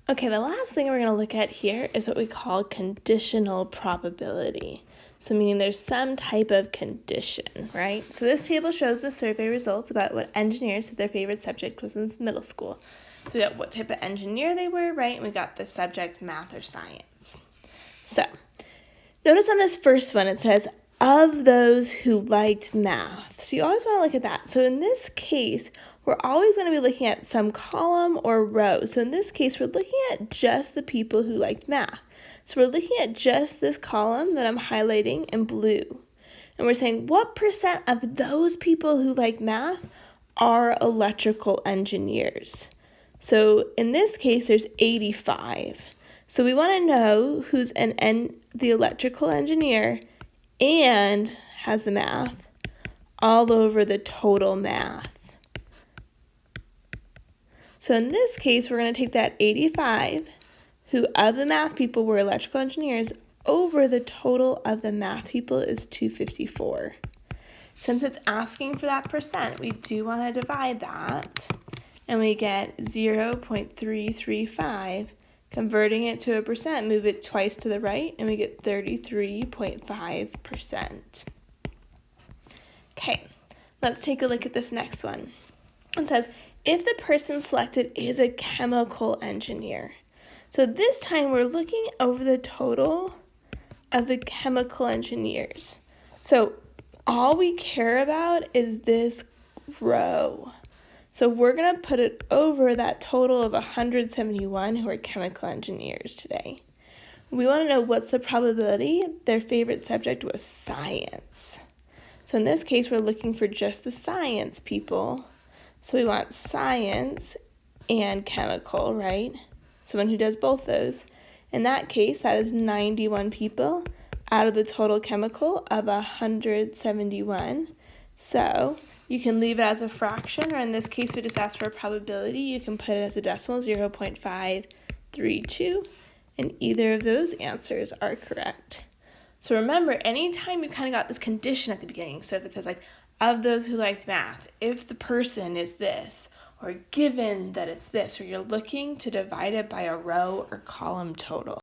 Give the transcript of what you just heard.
Okay, the last thing we're going to look at here is what we call conditional probability. So meaning there's some type of condition, right? So this table shows the survey results about what engineers said their favorite subject was in middle school. So we got what type of engineer they were, right? And we got the subject math or science. So notice on this first one it says, of those who liked math. So you always want to look at that. So in this case, we're always going to be looking at some column or row. So in this case, we're looking at just the people who liked math. So we're looking at just this column that I'm highlighting in blue. And we're saying, what percent of those people who like math are electrical engineers? So in this case, there's 85. So we want to know who's the electrical engineer and has the math all over the total math. So in this case, we're going to take that 85, who of the math people were electrical engineers, over the total of the math people is 254. Since it's asking for that percent, we do want to divide that, and we get 0.335. Converting it to a percent, move it twice to the right, and we get 33.5%. Okay, let's take a look at this next one. It says, if the person selected is a chemical engineer. So this time we're looking over the total of the chemical engineers. So all we care about is this row. So we're going to put it over that total of 171 who are chemical engineers today. We want to know what's the probability their favorite subject was science. So in this case, we're looking for just the science people. So we want science and chemical, right? Someone who does both those. In that case, that is 91 people out of the total chemical of 171. So you can leave it as a fraction, or in this case, we just ask for a probability. You can put it as a decimal, 0.532, and either of those answers are correct. So remember, anytime you kind of got this condition at the beginning, so if it says like, of those who liked math, if the person is this, or given that it's this, or you're looking to divide it by a row or column total.